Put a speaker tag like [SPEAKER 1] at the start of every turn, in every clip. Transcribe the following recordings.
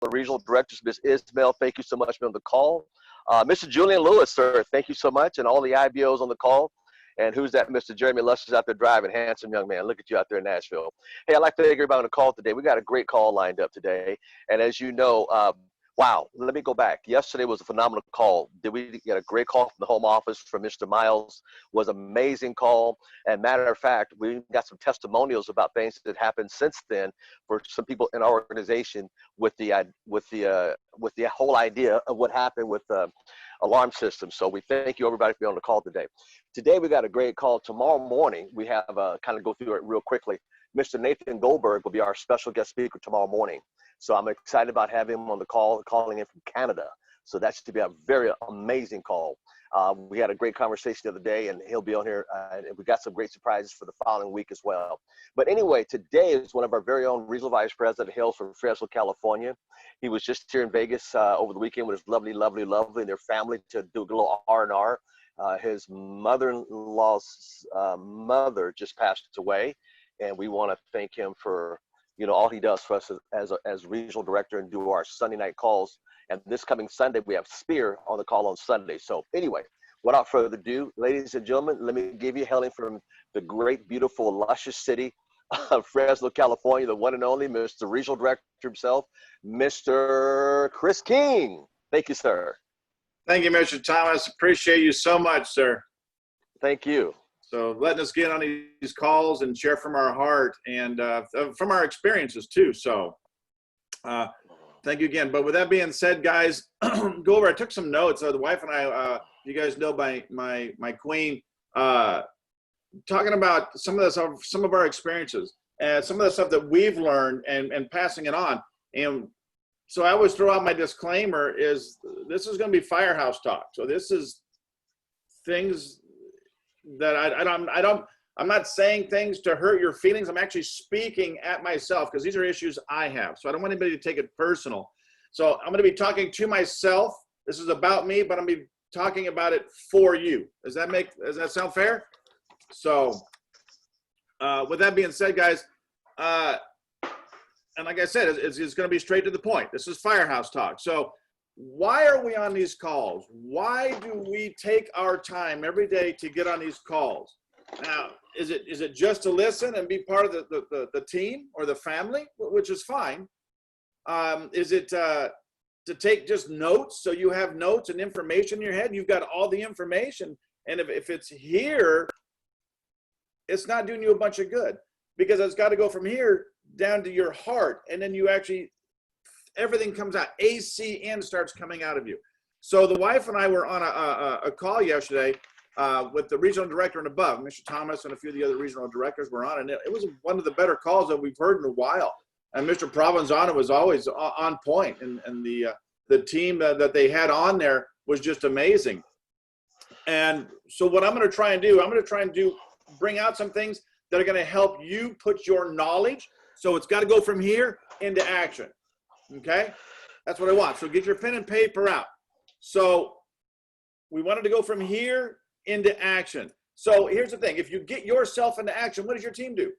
[SPEAKER 1] the regional directors, Ms. Ismail. Thank you so much for being on the call. Mr. Julian Lewis, sir, thank you so much, and all the IBOs on the call. And who's that? Mr. Jeremy Luster's out there driving, handsome young man. Look at you out there in Nashville. Hey, I'd like to thank everybody on the call today. We got a great call lined up today. And as you know, wow, let me go back. Yesterday was a phenomenal call. Did we get a great call from the home office from Mr. Miles? Was an amazing call. And matter of fact, we got some testimonials about things that happened since then for some people in our organization with the whole idea of what happened with the alarm system. So we thank you everybody for being on the call today. Today we got a great call. Tomorrow morning we have kind of go through it real quickly. Mr. Nathan Goldberg will be our special guest speaker tomorrow morning. So I'm excited about having him on the call, calling in from Canada. So that should be a very amazing call. We had a great conversation the other day, and he'll be on here. And we got some great surprises for the following week as well. But anyway, today is one of our very own regional vice president, hails from Fresno, California. He was just here in Vegas over the weekend with his lovely, and their family to do a little R&R. His mother-in-law's mother just passed away, and we want to thank him for all he does for us as regional director and do our Sunday night calls. And this coming Sunday, we have Spear on the call on Sunday. So anyway, without further ado, ladies and gentlemen, let me give you hailing from the great, beautiful, luscious city of Fresno, California, the one and only Mr. Regional Director himself, Mr. Chris King. Thank you, sir.
[SPEAKER 2] Thank you, Mr. Thomas. Appreciate you so much, sir.
[SPEAKER 1] Thank you.
[SPEAKER 2] So letting us get on these calls and share from our heart and from our experiences too. So thank you again. But with that being said, guys, go over. I took some notes. The wife and I, you guys know my queen, talking about some of our experiences and some of the stuff that we've learned and passing it on. And so I always throw out my disclaimer is this is going to be firehouse talk. So this is things that I'm not saying things to hurt your feelings. I'm actually speaking at myself because these are issues I have. So I don't want anybody to take it personal. So I'm going to be talking to myself. This is about me, but I'm going to be talking about it for you. Does that sound fair? So with that being said, guys, and like I said, it's going to be straight to the point. This is firehouse talk. So why are we on these calls? Why do we take our time every day to get on these calls? Now, is it just to listen and be part of the team or the family, which is fine? Is it to take just notes so you have notes and information in your head? You've got all the information. And if it's here, it's not doing you a bunch of good because it's got to go from here down to your heart. And then you actually, everything comes out. ACN starts coming out of you. So the wife and I were on a call yesterday with the regional director and above, Mr. Thomas and a few of the other regional directors were on. And it was one of the better calls that we've heard in a while. And Mr. Provenzano was always on point. And the team that they had on there was just amazing. And so what I'm going to try and do, bring out some things that are going to help you put your knowledge. So it's got to go from here into action. Okay, that's what I want. So get your pen and paper out. So we wanted to go from here into action. So here's the thing. If you get yourself into action, what does your team do?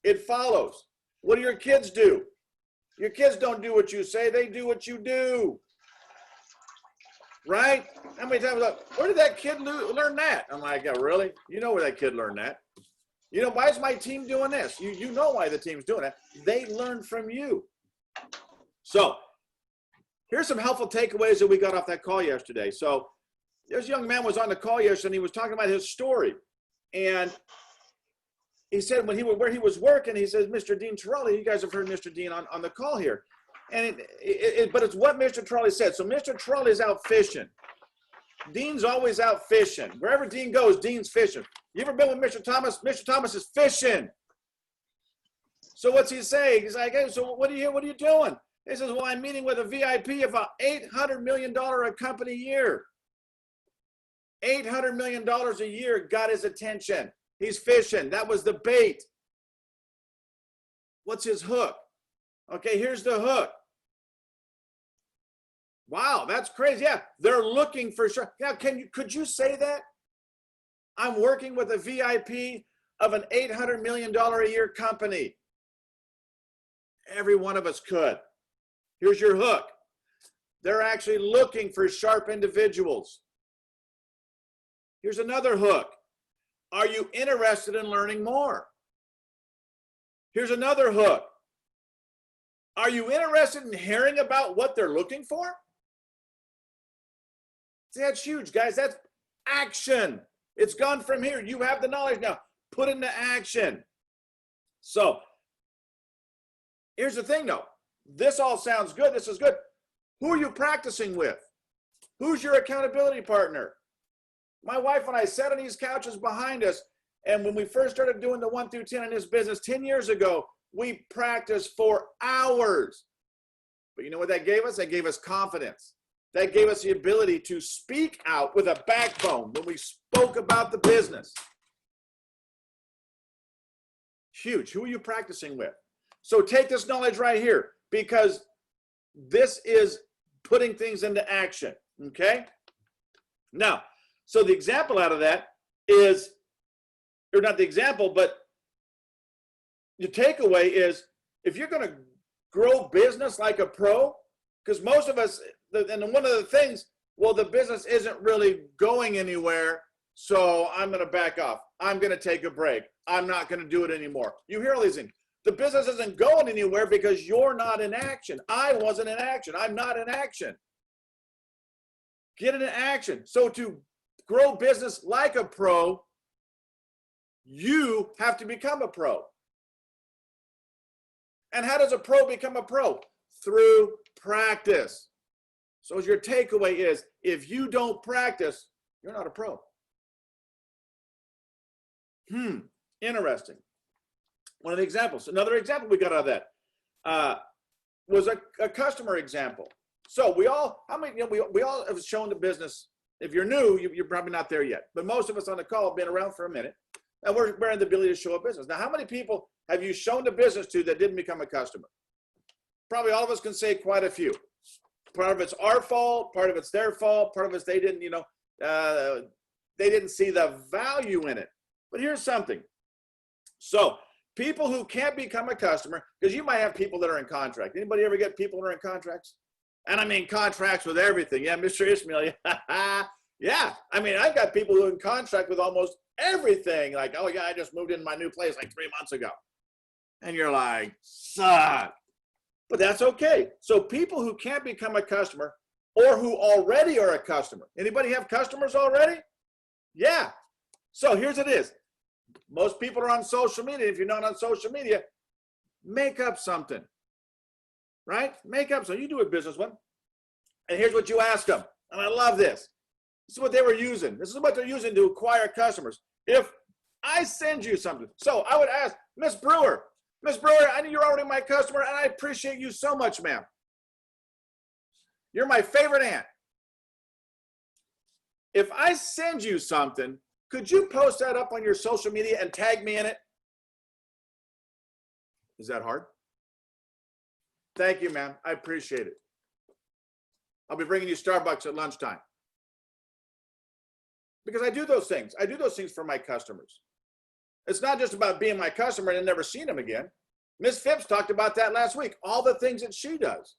[SPEAKER 2] It follows. What do your kids do? Your kids don't do what you say. They do what you do. Right? How many times, where did that kid learn that? I'm like, yeah, really? You know where that kid learned that. You know, why is my team doing this? You know why the team's doing that. They learned from you. So here's some helpful takeaways that we got off that call yesterday. So this young man was on the call yesterday and he was talking about his story. And he said where he was working, he says, Mr. Dean Torelli, you guys have heard Mr. Dean on the call here. And but it's what Mr. Torelli said. So Mr. Torelli is out fishing. Dean's always out fishing. Wherever Dean goes, Dean's fishing. You ever been with Mr. Thomas? Mr. Thomas is fishing. So what's he saying? He's like, hey, so what are you doing? He says, well, I'm meeting with a VIP of a $800 million a company year. $800 million a year got his attention. He's fishing. That was the bait. What's his hook? Okay, here's the hook. Wow, that's crazy. Yeah, they're looking for sure. Now, could you say that? I'm working with a VIP of an $800 million a year company. Every one of us could. Here's your hook. They're actually looking for sharp individuals. Here's another hook. Are you interested in learning more? Here's another hook. Are you interested in hearing about what they're looking for? See, that's huge, guys. That's action. It's gone from here. You have the knowledge now. Put into action. So here's the thing, though. This all sounds good. This is good. Who are you practicing with? Who's your accountability partner? My wife and I sat on these couches behind us, and when we first started doing the 1 through 10 in this business 10 years ago, we practiced for hours. But you know what that gave us? That gave us confidence. That gave us the ability to speak out with a backbone when we spoke about the business. Huge. Who are you practicing with? So take this knowledge right here, because this is putting things into action, okay? Now, so the example out of that is, or not the example, but the takeaway is, if you're going to grow business like a pro, because most of us, and one of the things, well, the business isn't really going anywhere, so I'm going to back off. I'm going to take a break. I'm not going to do it anymore. You hear all these things. The business isn't going anywhere because you're not in action. I wasn't in action. I'm not in action. Get into action. So to grow business like a pro, you have to become a pro. And how does a pro become a pro? Through practice. So your takeaway is, if you don't practice, you're not a pro. Interesting. One of the examples, another example we got out of that was a customer example. So we all, we all have shown the business. If you're new, you're probably not there yet. But most of us on the call have been around for a minute, and we're in the ability to show a business. Now, how many people have you shown the business to that didn't become a customer? Probably all of us can say quite a few. Part of it's our fault, part of it's their fault, part of it's they didn't, they didn't see the value in it. But here's something. So people who can't become a customer, because you might have people that are in contract. Anybody ever get people that are in contracts? And I mean contracts with everything. Yeah, Mr. Ishmael. Yeah. I mean, I've got people who are in contract with almost everything. Like, oh yeah, I just moved into my new place like 3 months ago. And you're like, suck. But that's okay. So people who can't become a customer, or who already are a customer. Anybody have customers already? Yeah. So here's it is. Most people are on social media. If you're not on social media, make up something, right? Make up something. You do a business one. And here's what you ask them. And I love this. This is what they were using. This is what they're using to acquire customers. If I send you something. So I would ask, Miss Brewer, I know you're already my customer, and I appreciate you so much, ma'am. You're my favorite aunt. If I send you something, could you post that up on your social media and tag me in it? Is that hard? Thank you, ma'am. I appreciate it. I'll be bringing you Starbucks at lunchtime. Because I do those things. I do those things for my customers. It's not just about being my customer and never seeing them again. Ms. Phipps talked about that last week. All the things that she does.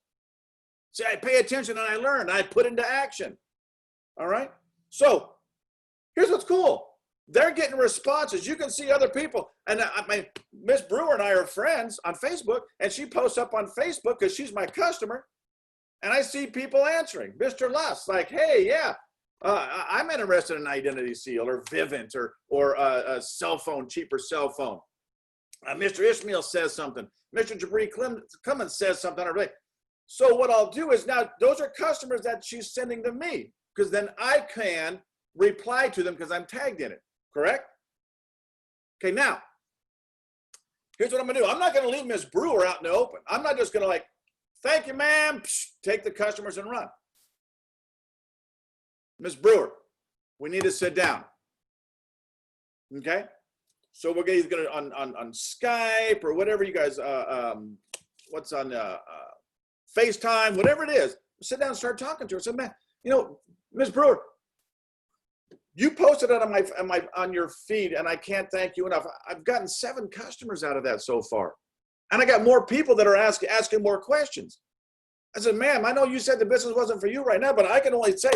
[SPEAKER 2] See, I pay attention and I learn. I put into action. All right? So here's what's cool. They're getting responses. You can see other people. And Miss Brewer and I are friends on Facebook, and she posts up on Facebook because she's my customer. And I see people answering. Mr. Luss, like, hey, yeah, I'm interested in Identity Seal or Vivint or a cell phone, cheaper cell phone. Mr. Ishmael says something. Mr. Jabri Clemens says something. So what I'll do is, now those are customers that she's sending to me, because then I can reply to them because I'm tagged in it. Correct? Okay, now, here's what I'm going to do. I'm not going to leave Ms. Brewer out in the open. I'm not just going to like, thank you, ma'am, take the customers and run. Ms. Brewer, we need to sit down. Okay? So we're going to on Skype or whatever you guys, what's on FaceTime, whatever it is. Sit down and start talking to her. So, man, Ms. Brewer, you posted it on your feed, and I can't thank you enough. I've gotten 7 customers out of that so far. And I got more people that are asking more questions. I said, ma'am, I know you said the business wasn't for you right now, but I can only say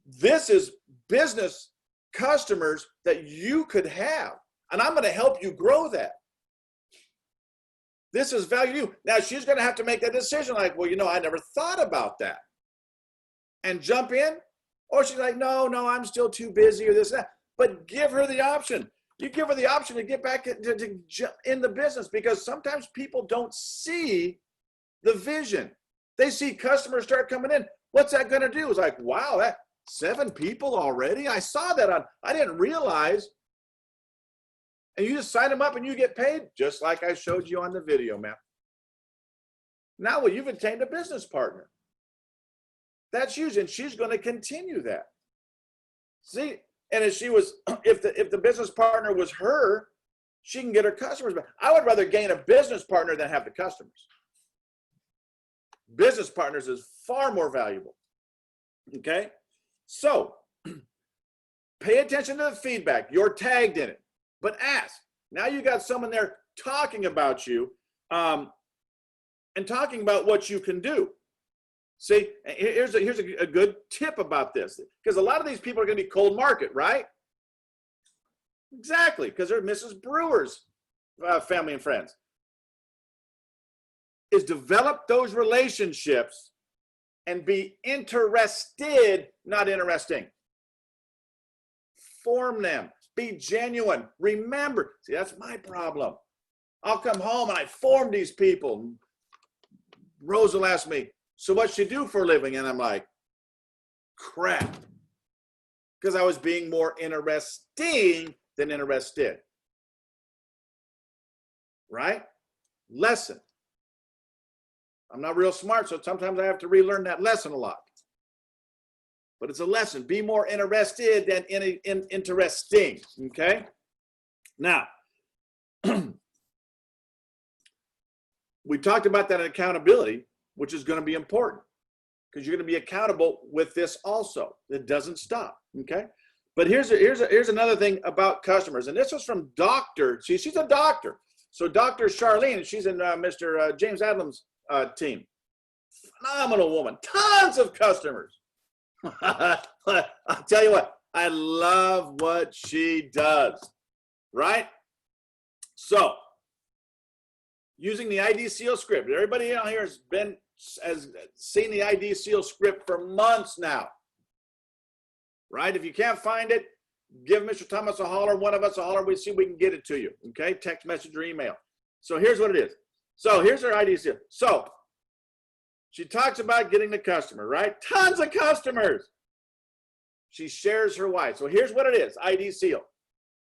[SPEAKER 2] this is business customers that you could have. And I'm going to help you grow that. This is value to you. Now she's going to have to make that decision like, well, you know, I never thought about that. And jump in. Or she's like, no, I'm still too busy or this and that. But give her the option. You give her the option to get back in the business, because sometimes people don't see the vision. They see customers start coming in. What's that going to do? It's like, wow, that 7 people already? I saw that I didn't realize. And you just sign them up and you get paid, just like I showed you on the video, man. Now, well, you've obtained a business partner. That's huge, and she's going to continue that. See, and if the business partner was her, she can get her customers back. I would rather gain a business partner than have the customers. Business partners is far more valuable. Okay, so pay attention to the feedback. You're tagged in it, but ask. Now you got someone there talking about you, and talking about what you can do. See, here's a good tip about this, because a lot of these people are going to be cold market, right? Exactly, because they're Mrs. Brewer's family and friends. Is develop those relationships and be interested, not interesting. Form them. Be genuine. Remember, see, that's my problem. I'll come home and I form these people. Rose will ask me, so what's she do for a living? And I'm like, crap. Because I was being more interesting than interested. Right? Lesson. I'm not real smart, so sometimes I have to relearn that lesson a lot. But it's a lesson. Be more interested than interesting. Okay? Now, we talked about that in accountability, which is going to be important, because you're going to be accountable with this also. It doesn't stop. Okay? But here's another thing about customers, and this was from Dr. She's a doctor. So Dr. Charlene, she's in Mr. James Adams' team. Phenomenal woman. Tons of customers. I'll tell you what, I love what she does. Right? So, using the ID Seal script. Everybody out here has seen the ID Seal script for months now. Right? If you can't find it, give Mr. Thomas a holler, one of us a holler. We see if we can get it to you. Okay? Text message or email. So here's what it is. So here's her ID Seal. So she talks about getting the customer, right? Tons of customers. She shares her why. So here's what it is, ID Seal.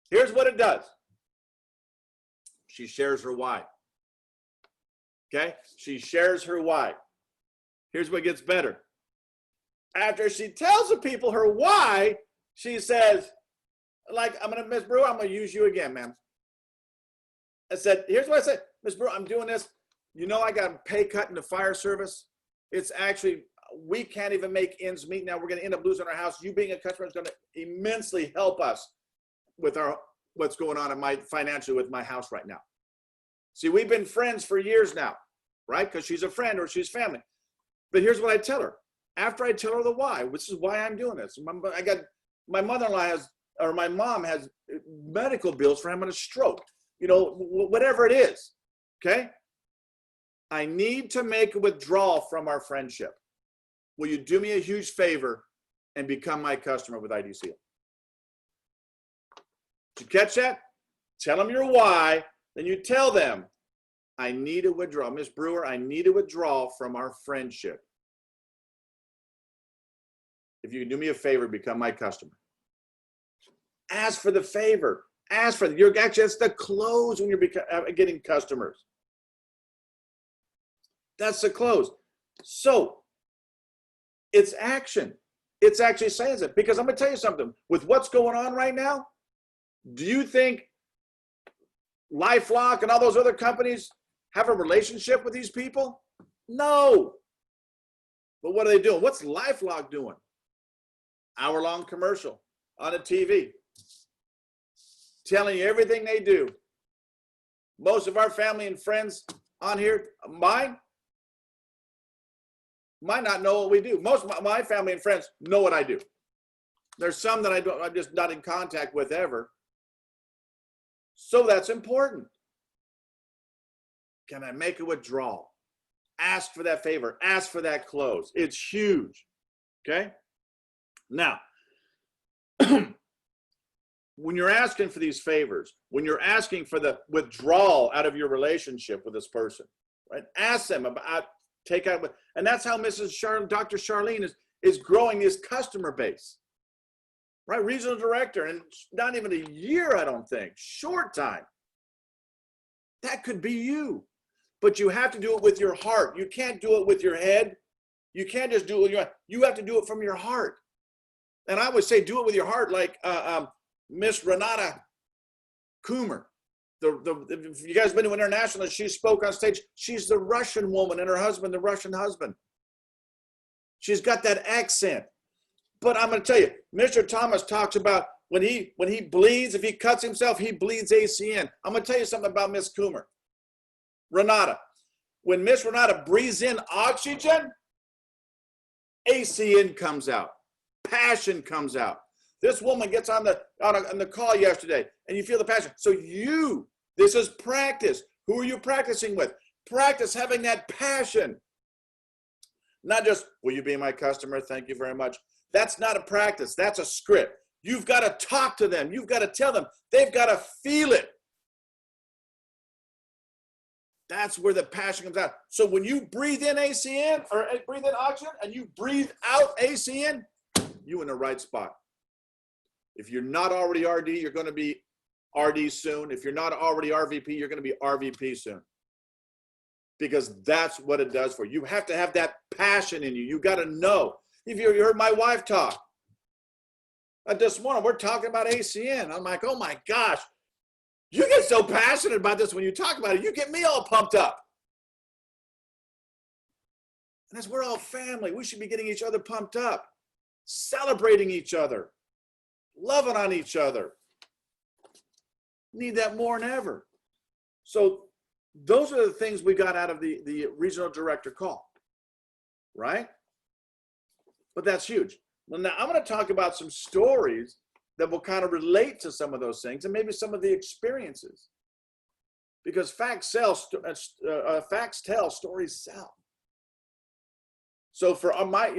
[SPEAKER 2] Here's what it does. She shares her why. Okay? She shares her why. Here's what gets better. After she tells the people her why, she says, like, Miss Brewer, I'm going to use you again, ma'am. I said, here's what I said. Miss Brewer, I'm doing this. You know, I got a pay cut in the fire service. It's actually, we can't even make ends meet now. We're going to end up losing our house. You being a customer is going to immensely help us with what's going on financially with my house right now. See, we've been friends for years now, right? Because she's a friend or she's family. But here's what I tell her. After I tell her the why, which is why I'm doing this. My mother-in-law my mom has medical bills for having a stroke. You know, whatever it is, okay? I need to make a withdrawal from our friendship. Will you do me a huge favor and become my customer with ID Seal? Did you catch that? Tell them your why. Then you tell them, I need a withdrawal. Miss Brewer, I need a withdrawal from our friendship. If you can do me a favor, become my customer. Ask for the favor. Ask for it. That's the close when you're getting customers. That's the close. So it's action. It's actually saying it. Because I'm going to tell you something. With what's going on right now, do you think LifeLock and all those other companies have a relationship with these people? No. But what are they doing? What's LifeLock doing? Hour-long commercial on a TV. Telling you everything they do. Most of our family and friends on here, mine, might not know what we do. Most of my family and friends know what I do. There's some that I'm just not in contact with ever. So that's important. Can I make a withdrawal? Ask for that favor. Ask for that close. It's huge. Okay? Now, when you're asking for these favors, when you're asking for the withdrawal out of your relationship with this person, right? Ask them about take out, and that's how Dr. Charlene is growing his customer base, right? Regional director, and not even a year, I don't think, short time. That could be you, but you have to do it with your heart. You can't do it with your head. You can't just do it with your, you have to do it from your heart. And I would say, do it with your heart, like Miss Renata Kumar. If you guys been to International, she spoke on stage. She's the Russian woman, and her husband, the Russian husband. She's got that accent. But I'm going to tell you, Mr. Thomas talks about when he bleeds, if he cuts himself, he bleeds ACN. I'm going to tell you something about Miss Kumar. Renata. When Miss Renata breathes in oxygen, ACN comes out. Passion comes out. This woman gets on the call yesterday, and you feel the passion. So this is practice. Who are you practicing with? Practice having that passion. Not just, will you be my customer? Thank you very much. That's not a practice. That's a script. You've got to talk to them. You've got to tell them. They've got to feel it. That's where the passion comes out. So when you breathe in ACN, or breathe in oxygen, and you breathe out ACN, you're in the right spot. If you're not already RD, you're going to be RD soon. If you're not already RVP, you're going to be RVP soon. Because that's what it does for you. You have to have that passion in you. You got to know. If you heard my wife talk, this morning we're talking about ACN. I'm like, oh my gosh, you get so passionate about this when you talk about it. You get me all pumped up. And as we're all family, we should be getting each other pumped up, celebrating each other, loving on each other. Need that more than ever. So those are the things we got out of the regional director call, right? But that's huge. Well, now I'm going to talk about some stories that will kind of relate to some of those things and maybe some of the experiences. Because facts tell, stories sell. So for my,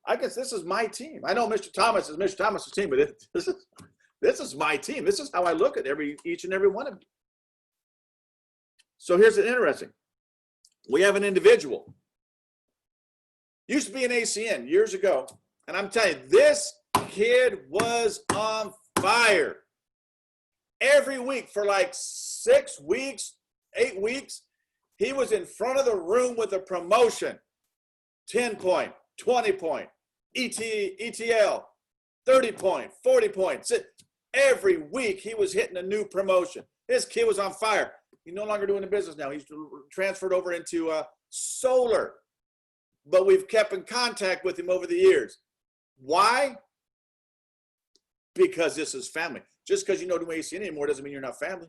[SPEAKER 2] I guess this is my team. I know Mr. Thomas is Mr. Thomas's team, but this is my team. This is how I look at each and every one of you. So here's an interesting. We have an individual. Used to be an ACN years ago. And I'm telling you, this kid was on fire. Every week for like 6 weeks, 8 weeks, he was in front of the room with a promotion. 10 point, 20 point, ETL, 30 point, 40 points. Every week he was hitting a new promotion. This kid was on fire. He's no longer doing the business now. He's transferred over into solar. But we've kept in contact with him over the years. Why? Because this is family. Just because you don't do ACN anymore doesn't mean you're not family.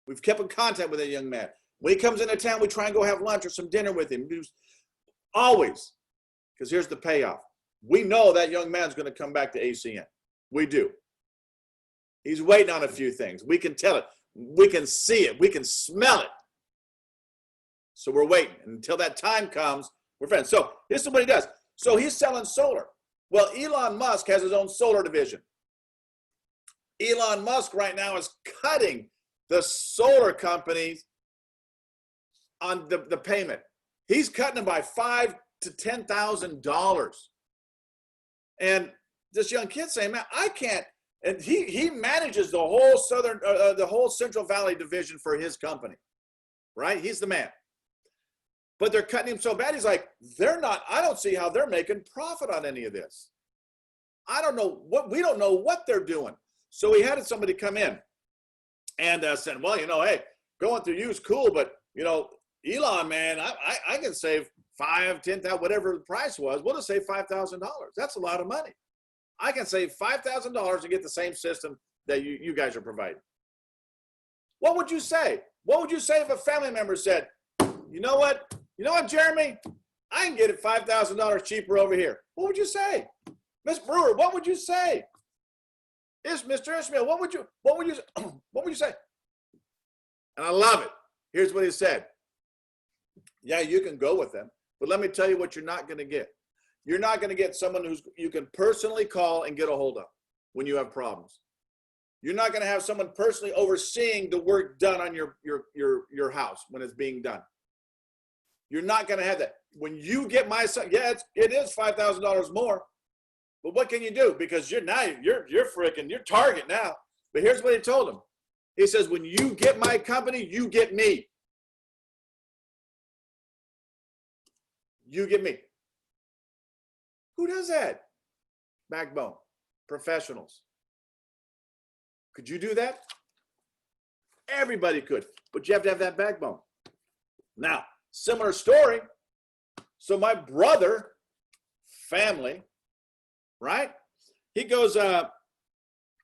[SPEAKER 2] We've kept in contact with that young man. When he comes into town, we try and go have lunch or some dinner with him. Always. Because here's the payoff. We know that young man's going to come back to ACN. We do. He's waiting on a few things. We can tell it. We can see it. We can smell it. So we're waiting. Until that time comes, we're friends. So this is what he does. So he's selling solar. Well, Elon Musk has his own solar division. Elon Musk right now is cutting the solar companies on the payment. He's cutting them by $5,000 to $10,000. And this young kid saying, man, I can't. And he manages the whole Central Valley division for his company, right? He's the man. But they're cutting him so bad. He's like, I don't see how they're making profit on any of this. We don't know what they're doing. So he had somebody come in and said, well, hey, going through you is cool, but Elon, man, I can save $5,000, $10,000, whatever the price was. We'll just save $5,000. That's a lot of money. I can save $5,000 to get the same system that you guys are providing. What would you say? What would you say if a family member said, you know what, Jeremy? I can get it $5,000 cheaper over here. What would you say? Miss Brewer, what would you say? Mr. Ishmael, what would you say? And I love it. Here's what he said. Yeah, you can go with them, but let me tell you what you're not going to get. You're not going to get someone who's you can personally call and get a hold of when you have problems. You're not going to have someone personally overseeing the work done on your house when it's being done. You're not going to have that. When you get my son, yeah, it is $5,000 more, but what can you do? Because you're Target now. But here's what he told him. He says, when you get my company, you get me. You get me. Who does that? Backbone. Professionals. Could you do that? Everybody could, but you have to have that backbone. Now, similar story. So my brother, family, right? He goes, man,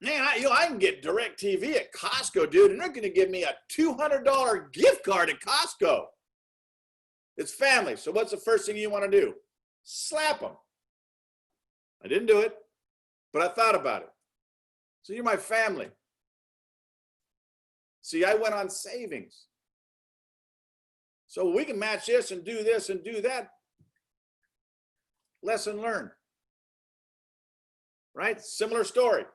[SPEAKER 2] I can get DirecTV at Costco, dude, and they're going to give me a $200 gift card at Costco. It's family. So what's the first thing you want to do? Slap them. I didn't do it, but I thought about it. So you're my family. See, I went on savings. So we can match this and do this and do that. Lesson learned. Right? Similar story.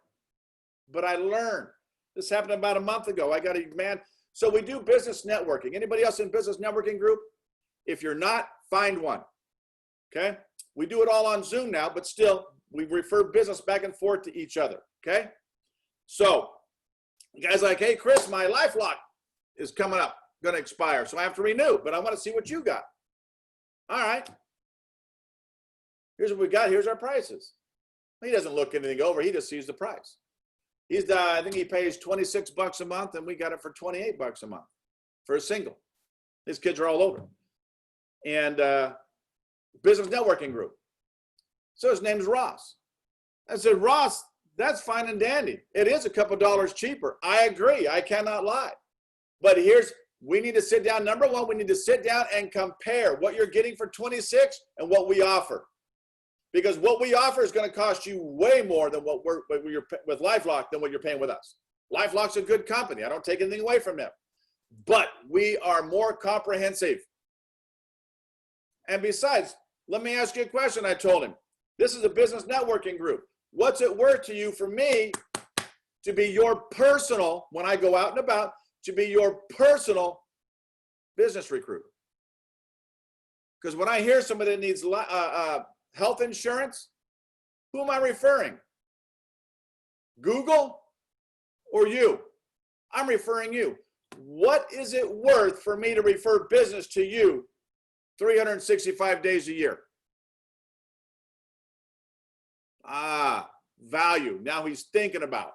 [SPEAKER 2] But I learned. This happened about a month ago. I got a man. So we do business networking. Anybody else in business networking group? If you're not, find one. Okay? We do it all on Zoom now, but still, we refer business back and forth to each other. Okay? So, the guy's like, hey, Chris, my LifeLock is coming up, going to expire. So I have to renew, but I want to see what you got. All right. Here's what we got. Here's our prices. He doesn't look anything over. He just sees the price. I think he pays $26 a month, and we got it for $28 a month for a single. His kids are all over. And business networking group. So his name's Ross. I said, Ross, that's fine and dandy. It is a couple dollars cheaper. I agree. I cannot lie. But we need to sit down. Number one, we need to sit down and compare what you're getting for 26 and what we offer. Because what we offer is going to cost you way more than what you're with LifeLock than what you're paying with us. LifeLock's a good company. I don't take anything away from them. But we are more comprehensive. And besides, let me ask you a question, I told him. This is a business networking group. What's it worth to you for me to be your personal, when I go out and about, to be your personal business recruiter? Because when I hear somebody that needs health insurance, who am I referring? Google or you? I'm referring you. What is it worth for me to refer business to you 365 days a year? Value. Now he's thinking about.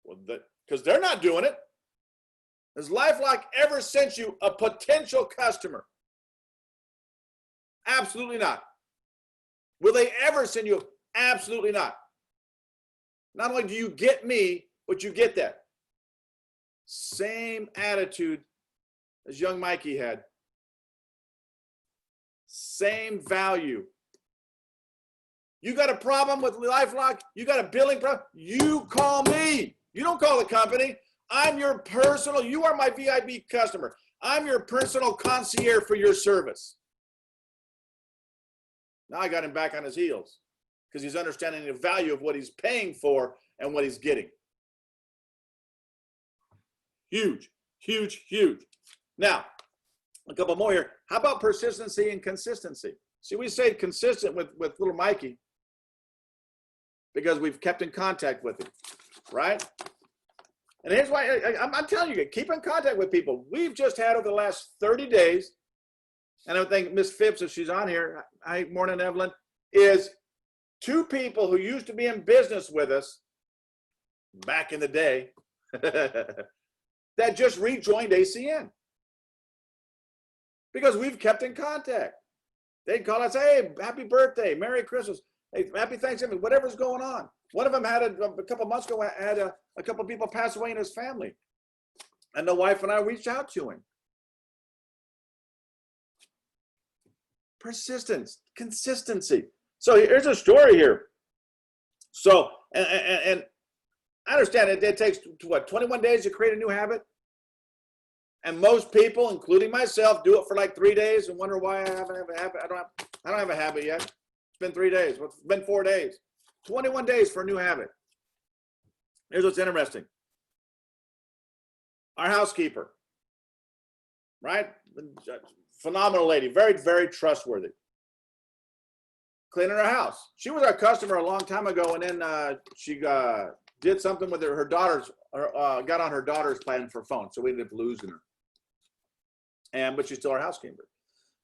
[SPEAKER 2] Well, because they're not doing it. Has LifeLock ever sent you a potential customer? Absolutely not. Will they ever send you? Absolutely not. Not only do you get me, but you get that. Same attitude as young Mikey had. Same value. You got a problem with LifeLock? You got a billing problem? You call me. You don't call the company. I'm your personal, you are my VIP customer. I'm your personal concierge for your service. Now I got him back on his heels because he's understanding the value of what he's paying for and what he's getting. Huge, huge, huge. Now, a couple more here. How about persistency and consistency? See, we say consistent with little Mikey because we've kept in contact with him, right? And here's why I'm telling you, keep in contact with people. We've just had over the last 30 days, and I think Miss Phipps, if she's on here, hi, morning, Evelyn, is 2 people who used to be in business with us back in the day that just rejoined ACN because we've kept in contact. They'd call us, hey, happy birthday, Merry Christmas, hey, happy Thanksgiving, whatever's going on. One of them had a couple of months ago, had a couple of people pass away in his family. And the wife and I reached out to him. Persistence, consistency. So here's a story here. So, and I understand it takes, what, 21 days to create a new habit? And most people, including myself, do it for like 3 days and wonder why I haven't have a habit. I don't have a habit yet. It's been 3 days. It's been 4 days. 21 days for a new habit. Here's what's interesting. Our housekeeper, right? Phenomenal lady, very, very trustworthy. Cleaning her house. She was our customer a long time ago, and then she did something with her daughter's, got on her daughter's plan for phone, so we ended up losing her. But she's still our housekeeper.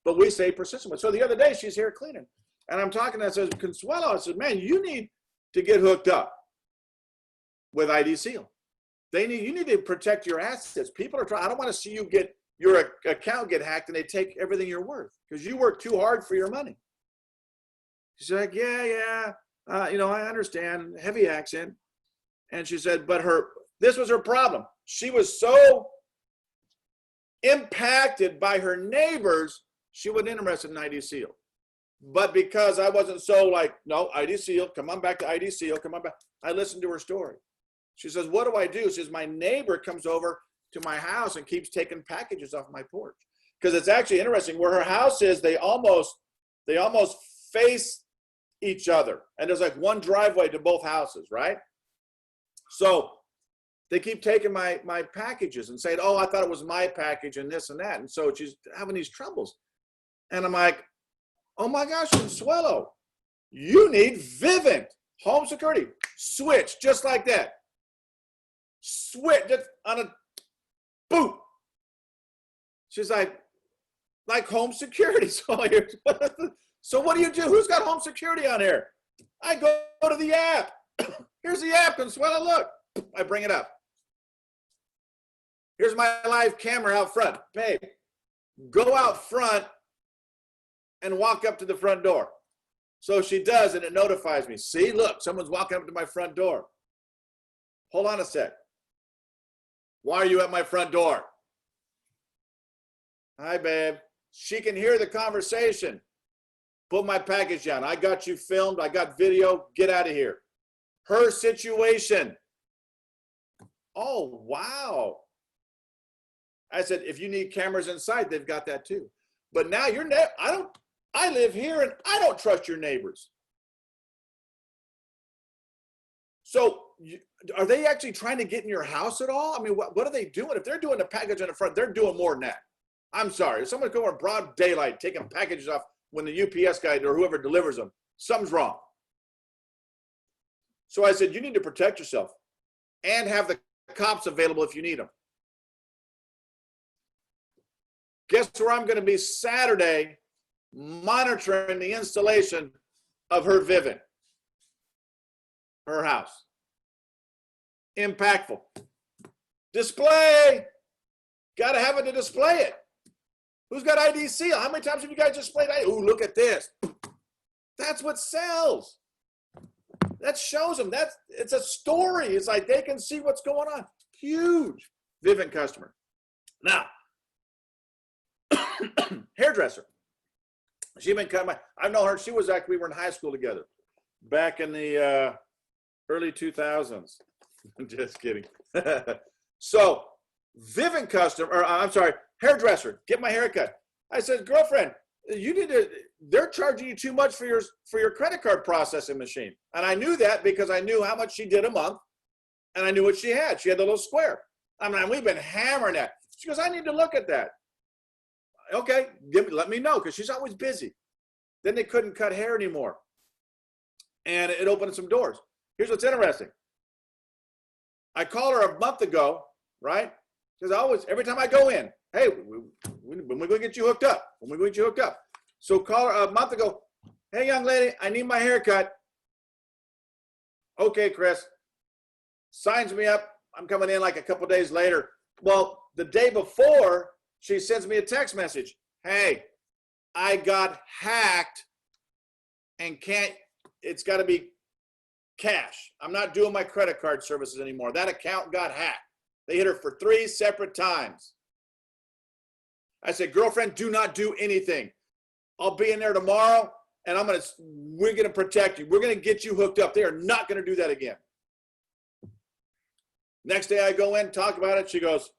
[SPEAKER 2] But we stay persistent. So the other day, she's here cleaning, and I'm talking to her, I says, Consuelo, I said, man, you need to get hooked up with ID Seal. You need to protect your assets. People are trying, I don't want to see you get your account get hacked and they take everything you're worth because you work too hard for your money. She's like, yeah, I understand, heavy accent. And she said, but this was her problem. She was so impacted by her neighbors, she wasn't interested in ID Seal. But because I wasn't so like, no, ID Seal, come on back to ID Seal, come on back. I listened to her story. She says, what do I do? She says, my neighbor comes over to my house and keeps taking packages off my porch. Because it's actually interesting, where her house is, they almost face each other. And there's like one driveway to both houses, right? So they keep taking my packages and saying, oh, I thought it was my package and this and that. And so she's having these troubles. And I'm like, oh my gosh, Consuelo, you need Vivint home security. Switch, just like that. Switch, just on a boom. She's like home security. So what do you do? Who's got home security on here? I go to the app. Here's the app, Consuelo, look. I bring it up. Here's my live camera out front. Babe, go out front and walk up to the front door. So she does, and it notifies me. See, look, someone's walking up to my front door. Hold on a sec. Why are you at my front door? Hi, babe. She can hear the conversation. Put my package down. I got you filmed. I got video. Get out of here. Her situation. Oh, wow. I said, if you need cameras inside, they've got that too. But now I live here and I don't trust your neighbors. So are they actually trying to get in your house at all? I mean, what are they doing? If they're doing a package in the front, they're doing more than that. I'm sorry. If someone's going in broad daylight, taking packages off when the UPS guy or whoever delivers them, something's wrong. So I said, you need to protect yourself and have the cops available if you need them. Guess where I'm going to be Saturday monitoring the installation of her Vivint, her house. Impactful. Display. Got to have it to display it. Who's got ID Seal? How many times have you guys displayed ID? Ooh, look at this. That's what sells. That shows them. It's a story. It's like they can see what's going on. Huge Vivint customer. Now, hairdresser. She's been cutting I know her. We were in high school together back in the early 2000s. I'm just kidding. So, Vivint customer, or I'm sorry, hairdresser, get my haircut. I said, girlfriend, they're charging you too much for your credit card processing machine. And I knew that because I knew how much she did a month and I knew what she had. She had the little square. I mean, we've been hammering that. She goes, I need to look at that. Okay, let me know, because she's always busy. Then they couldn't cut hair anymore. And it opened some doors. Here's what's interesting. I called her a month ago, right? Because every time I go in, hey, when we going to get you hooked up? When we going to get you hooked up? So call her a month ago. Hey, young lady, I need my haircut. Okay, Chris. Signs me up. I'm coming in like a couple days later. Well, the day before, she sends me a text message. Hey, I got hacked and it's got to be cash. I'm not doing my credit card services anymore. That account got hacked. They hit her for 3 separate times. I said, girlfriend, do not do anything. I'll be in there tomorrow, and we're going to protect you. We're going to get you hooked up. They are not going to do that again. Next day I go in, talk about it. She goes,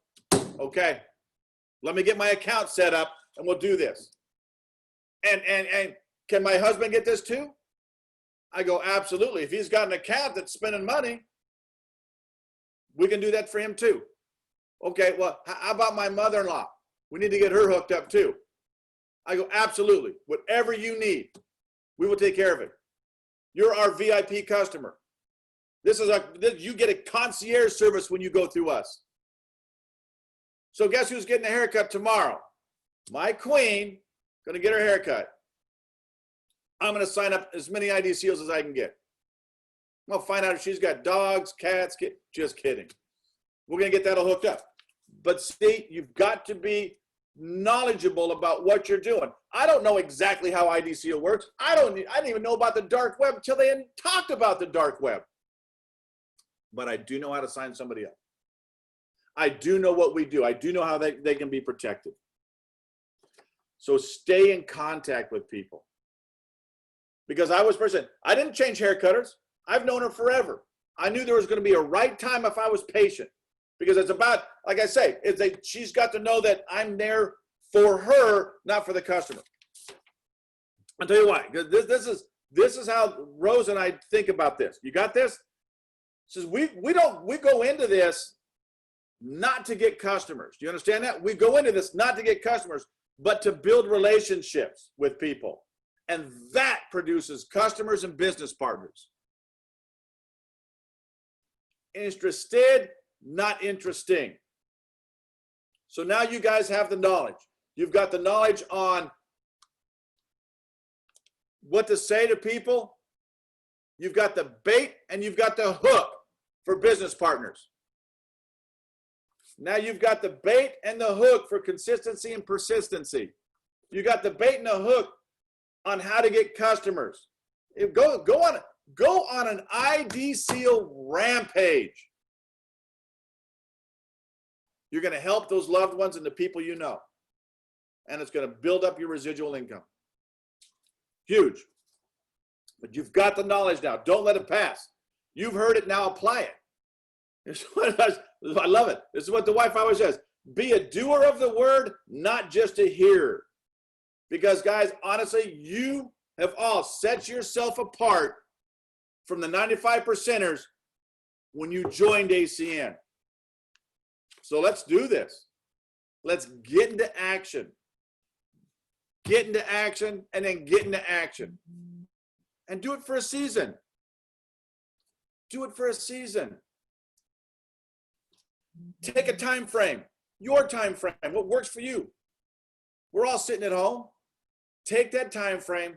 [SPEAKER 2] okay, let me get my account set up and we'll do this. And can my husband get this too? I go, absolutely. If he's got an account that's spending money, we can do that for him too. Okay, well, how about my mother-in-law? We need to get her hooked up too. I go, absolutely. Whatever you need, we will take care of it. You're our VIP customer. You get a concierge service when you go through us. So guess who's getting a haircut tomorrow? My queen, going to get her haircut. I'm going to sign up as many ID seals as I can get. I'll find out if she's got dogs, cats, just kidding. We're going to get that all hooked up. But see, you've got to be knowledgeable about what you're doing. I don't know exactly how ID seal works. I didn't even know about the dark web until they talked about the dark web. But I do know how to sign somebody up. I do know what we do. I do know how they can be protected. So stay in contact with people. Because I didn't change hair cutters. I've known her forever. I knew there was going to be a right time if I was patient. Because it's about, like I say, she's got to know that I'm there for her, not for the customer. I'll tell you why. This is how Rose and I think about this. You got this? Says we go into this not to get customers. Do you understand that? We go into this not to get customers, but to build relationships with people. And that produces customers and business partners. Interested, not interesting. So now you guys have the knowledge. You've got the knowledge on what to say to people. You've got the bait and you've got the hook for business partners. Now you've got the bait and the hook for consistency and persistency. You got the bait and the hook on how to get customers. Go on an ID seal rampage. You're going to help those loved ones and the people you know. And it's going to build up your residual income. Huge. But you've got the knowledge now. Don't let it pass. You've heard it, now apply it. I love it. This is what the wife always says. Be a doer of the word, not just a hearer. Because guys, honestly, you have all set yourself apart from the 95%ers when you joined ACN. So let's do this. Let's get into action. Get into action and then get into action. And do it for a season. Do it for a season. Take a time frame, your time frame, what works for you. We're all sitting at home. Take that time frame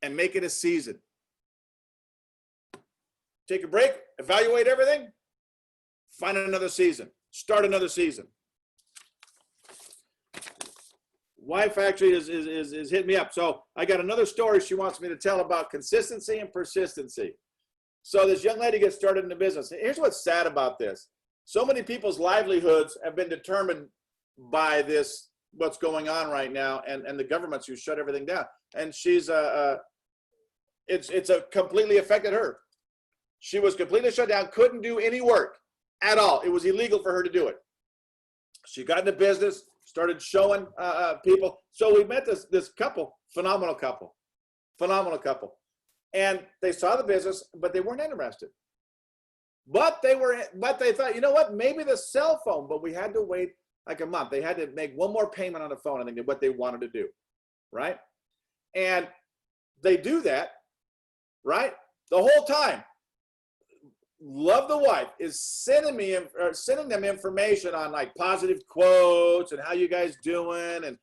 [SPEAKER 2] and make it a season. Take a break, evaluate everything, find another season, start another season. Wife actually is hitting me up. So I got another story she wants me to tell about consistency and persistency. So this young lady gets started in the business. Here's what's sad about this. So many people's livelihoods have been determined by this, what's going on right now, and the governments who shut everything down. And she's it's completely affected her. She was completely shut down, couldn't do any work at all. It was illegal for her to do it. She got into business, started showing people. So we met this couple, phenomenal couple. And they saw the business, but they weren't interested. But they thought, you know what, maybe the cell phone, but we had to wait like a month. They had to make one more payment on the phone, I think, what they wanted to do, right? And they do that, right? The whole time. Love the wife is sending them information on like positive quotes and how you guys doing, and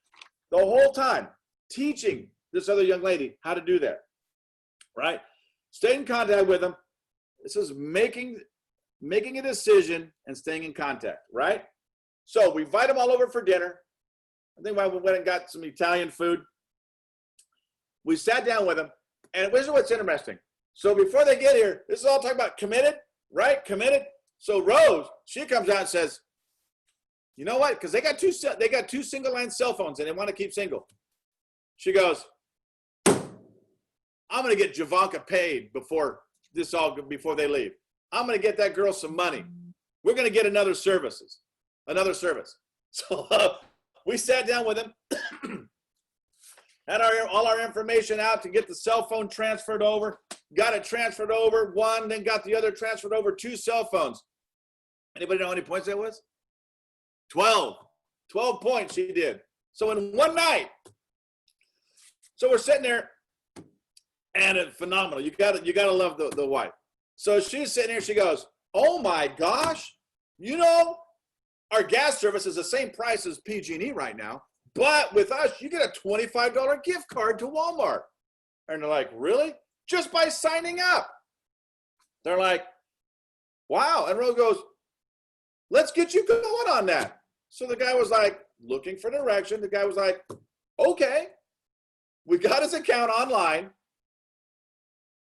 [SPEAKER 2] the whole time teaching this other young lady how to do that, right? Stay in contact with them. This is making a decision and staying in contact, right? So we invite them all over for dinner. I think we went and got some Italian food. We sat down with them, and this is what's interesting. So before they get here, this is all talking about committed, right? Committed. So Rose, she comes out and says, You know what? Because they got two single line cell phones and they want to keep single. She goes, I'm going to get Javanka paid before they leave. I'm going to get that girl some money. We're going to get another service. So we sat down with him, had all our information out to get the cell phone transferred over, got it transferred over, one, then got the other transferred over, 2 cell phones. Anybody know how many points that was? 12 points she did. So in one night. So we're sitting there, and it's phenomenal. You gotta love the wife. So she's sitting here, she goes, oh my gosh, you know, our gas service is the same price as PG&E right now, but with us, you get a $25 gift card to Walmart. And they're like, really? Just by signing up. They're like, wow. And Rose goes, let's get you going on that. So the guy was like, looking for direction. The guy was like, okay. We got his account online,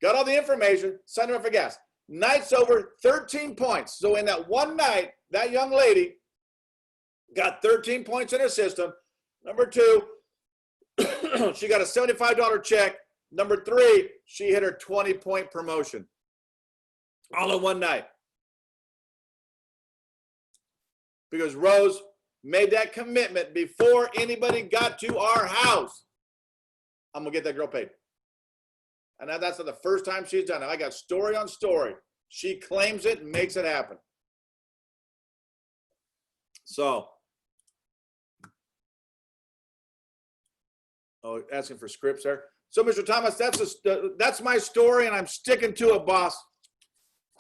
[SPEAKER 2] got all the information, signed him up for gas. Night's over, 13 points. So in that one night, that young lady got 13 points in her system. Number 2, she got a $75 check. Number 3, she hit her 20-point promotion. All in one night. Because Rose made that commitment before anybody got to our house. I'm going to get that girl paid. And that's not the first time she's done it. I got story on story. She claims it and makes it happen. So, asking for scripts there. So, Mr. Thomas, that's my story, and I'm sticking to it, boss.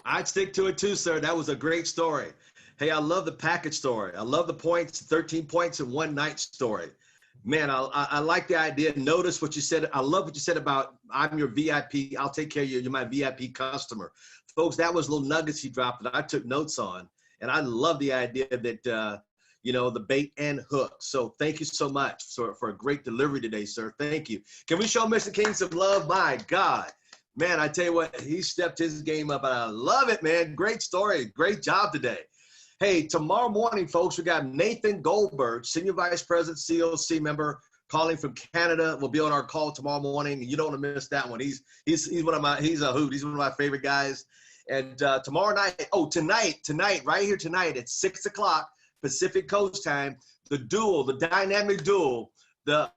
[SPEAKER 3] I'd stick to it too, sir. That was a great story. Hey, I love the package story. I love the points, 13 points in one night story. Man, I like the idea. Notice what you said. I love what you said about I'm your VIP. I'll take care of you. You're my VIP customer. Folks, that was little nuggets he dropped that I took notes on. And I love the idea that, you know, the bait and hook. So thank you so much for a great delivery today, sir. Thank you. Can we show Mr. King some love? My God. Man, I tell you what, he stepped his game up, and I love it, man. Great story. Great job today. Hey, tomorrow morning, folks, we got Nathan Goldberg, Senior Vice President, COC member, calling from Canada. We'll be on our call tomorrow morning. You don't want to miss that one. He's one of my, he's a hoot. He's one of my favorite guys. And tomorrow night, tonight, right here tonight at 6 o'clock Pacific Coast time, the dynamic duel, the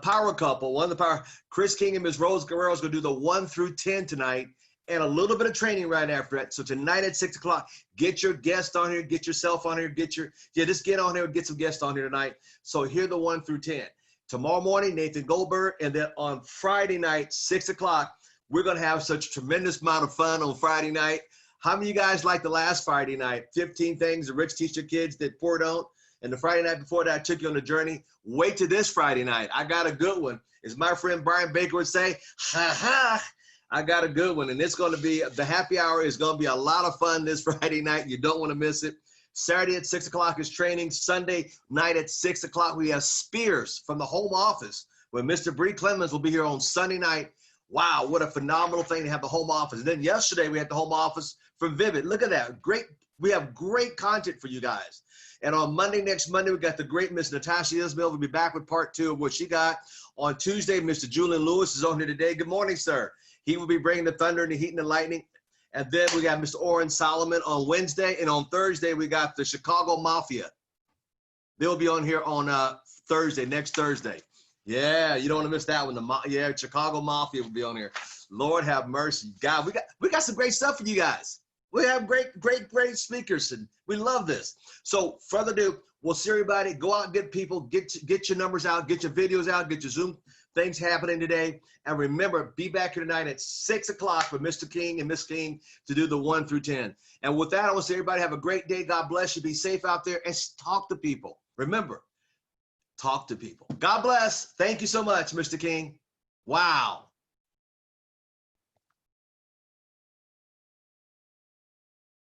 [SPEAKER 3] power couple, Chris King and Ms. Rose Guerrero is going to do the 1 through 10 tonight, and a little bit of training right after that. So tonight at 6 o'clock, get your guest on here, get yourself on here, just get on here and get some guests on here tonight. So hear the 1 through 10. Tomorrow morning, Nathan Goldberg, and then on Friday night, 6 o'clock, we're going to have such a tremendous amount of fun on Friday night. How many of you guys like the last Friday night? 15 things the rich teach your kids that poor don't. And the Friday night before that, I took you on a journey. Wait till this Friday night. I got a good one. As my friend Brian Baker would say, ha ha, I got a good one. And it's going to be, the happy hour is going to be a lot of fun this Friday night. You don't want to miss it. Saturday at 6 o'clock is training. Sunday night at 6 o'clock, we have Spears from the home office, where Mr. Bree Clemens will be here on Sunday night. Wow, what a phenomenal thing to have the home office. And then yesterday we had the home office from Vivid. Look at that. Great. We have great content for you guys. And on next Monday, we got the great Miss Natasha Ismail. We'll be back with part 2 of what she got. On Tuesday, Mr. Julian Lewis is on here today. Good morning, sir. He will be bringing the thunder and the heat and the lightning. And then we got Mr. Oren Solomon on Wednesday. And on Thursday, we got the Chicago Mafia. They'll be on here on next Thursday. Yeah, you don't want to miss that one. Chicago Mafia will be on here. Lord have mercy. God, we got some great stuff for you guys. We have great speakers, and we love this. So further ado, we'll see everybody. Go out and get people, get your numbers out, get your videos out, get your Zoom things happening today. And remember, be back here tonight at 6 o'clock with Mr. King and Miss King to do the 1 through 10. And with that, I want to say everybody have a great day. God bless you. Be safe out there and talk to people. Remember, talk to people. God bless. Thank you so much, Mr. King. Wow.